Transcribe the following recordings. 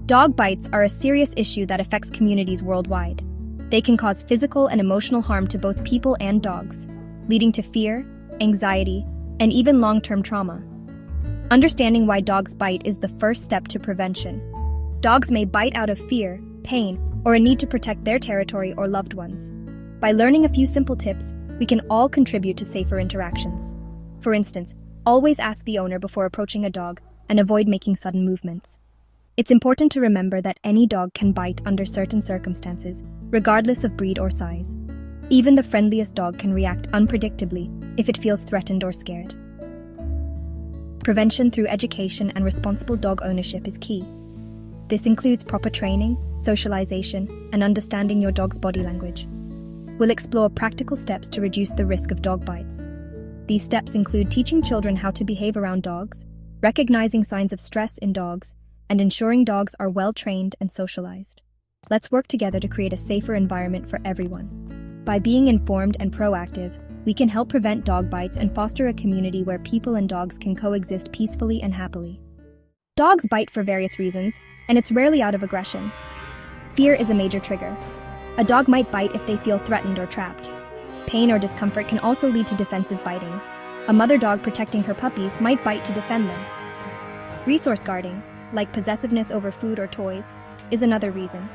Dog bites are a serious issue that affects communities worldwide. They can cause physical and emotional harm to both people and dogs, leading to fear, anxiety, and even long-term trauma. Understanding why dogs bite is the first step to prevention. Dogs may bite out of fear, pain, or a need to protect their territory or loved ones. By learning a few simple tips, we can all contribute to safer interactions. For instance, always ask the owner before approaching a dog and avoid making sudden movements. It's important to remember that any dog can bite under certain circumstances, regardless of breed or size. Even the friendliest dog can react unpredictably if it feels threatened or scared. Prevention through education and responsible dog ownership is key. This includes proper training, socialization, and understanding your dog's body language. We'll explore practical steps to reduce the risk of dog bites. These steps include teaching children how to behave around dogs, recognizing signs of stress in dogs, and ensuring dogs are well-trained and socialized. Let's work together to create a safer environment for everyone. By being informed and proactive, we can help prevent dog bites and foster a community where people and dogs can coexist peacefully and happily. Dogs bite for various reasons, and it's rarely out of aggression. Fear is a major trigger. A dog might bite if they feel threatened or trapped. Pain or discomfort can also lead to defensive biting. A mother dog protecting her puppies might bite to defend them. Resource guarding, like possessiveness over food or toys, is another reason.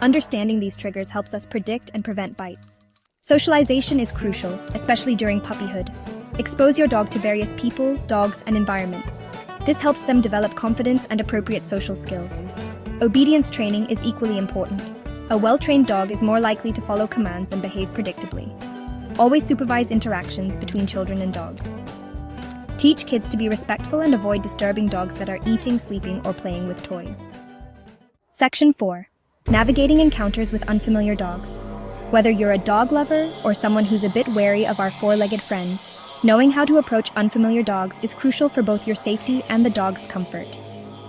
Understanding these triggers helps us predict and prevent bites. Socialization is crucial, especially during puppyhood. Expose your dog to various people, dogs, and environments. This helps them develop confidence and appropriate social skills. Obedience training is equally important. A well-trained dog is more likely to follow commands and behave predictably. Always supervise interactions between children and dogs. Teach kids to be respectful and avoid disturbing dogs that are eating, sleeping, or playing with toys. Section 4. Navigating encounters with unfamiliar dogs. Whether you're a dog lover or someone who's a bit wary of our four-legged friends, knowing how to approach unfamiliar dogs is crucial for both your safety and the dog's comfort.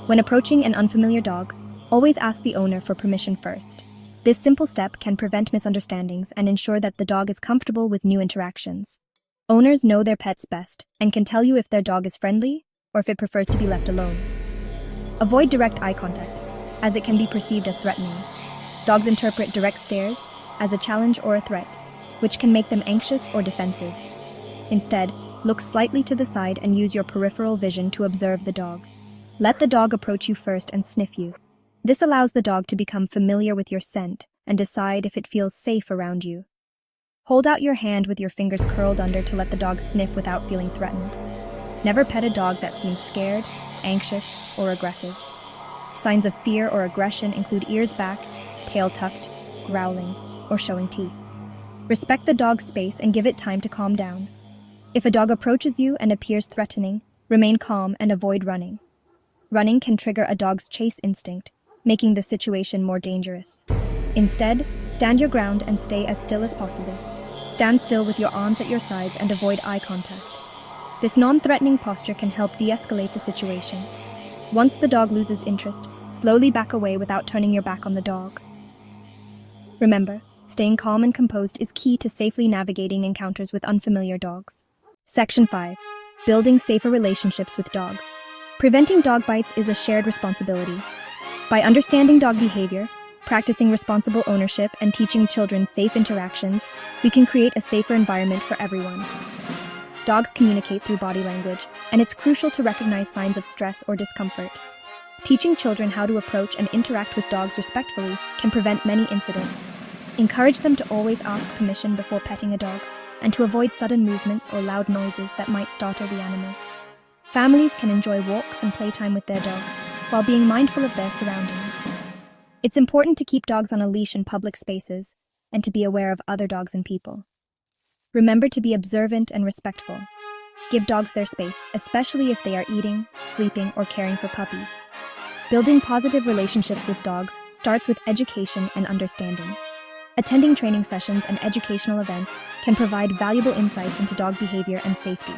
When approaching an unfamiliar dog, always ask the owner for permission first. This simple step can prevent misunderstandings and ensure that the dog is comfortable with new interactions. Owners know their pets best and can tell you if their dog is friendly or if it prefers to be left alone. Avoid direct eye contact, as it can be perceived as threatening. Dogs interpret direct stares as a challenge or a threat, which can make them anxious or defensive. Instead, look slightly to the side and use your peripheral vision to observe the dog. Let the dog approach you first and sniff you. This allows the dog to become familiar with your scent and decide if it feels safe around you. Hold out your hand with your fingers curled under to let the dog sniff without feeling threatened. Never pet a dog that seems scared, anxious, or aggressive. Signs of fear or aggression include ears back, tail tucked, growling, or showing teeth. Respect the dog's space and give it time to calm down. If a dog approaches you and appears threatening, remain calm and avoid running. Running can trigger a dog's chase instinct, making the situation more dangerous. Instead, stand your ground and stay as still as possible. Stand still with your arms at your sides and avoid eye contact. This non-threatening posture can help de-escalate the situation. Once the dog loses interest, slowly back away without turning your back on the dog. Remember, staying calm and composed is key to safely navigating encounters with unfamiliar dogs. Section 5. Building safer relationships with dogs. Preventing dog bites is a shared responsibility. By understanding dog behavior, practicing responsible ownership, and teaching children safe interactions, we can create a safer environment for everyone. Dogs communicate through body language, and it's crucial to recognize signs of stress or discomfort. Teaching children how to approach and interact with dogs respectfully can prevent many incidents. Encourage them to always ask permission before petting a dog, and to avoid sudden movements or loud noises that might startle the animal. Families can enjoy walks and playtime with their dogs, while being mindful of their surroundings. It's important to keep dogs on a leash in public spaces and to be aware of other dogs and people. Remember to be observant and respectful. Give dogs their space, especially if they are eating, sleeping, or caring for puppies. Building positive relationships with dogs starts with education and understanding. Attending training sessions and educational events can provide valuable insights into dog behavior and safety.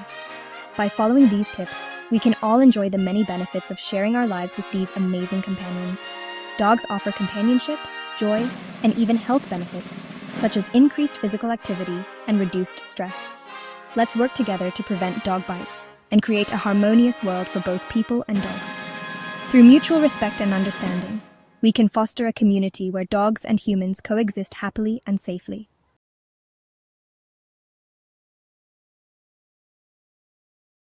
By following these tips, we can all enjoy the many benefits of sharing our lives with these amazing companions. Dogs offer companionship, joy, and even health benefits, such as increased physical activity and reduced stress. Let's work together to prevent dog bites and create a harmonious world for both people and dogs. Through mutual respect and understanding, we can foster a community where dogs and humans coexist happily and safely.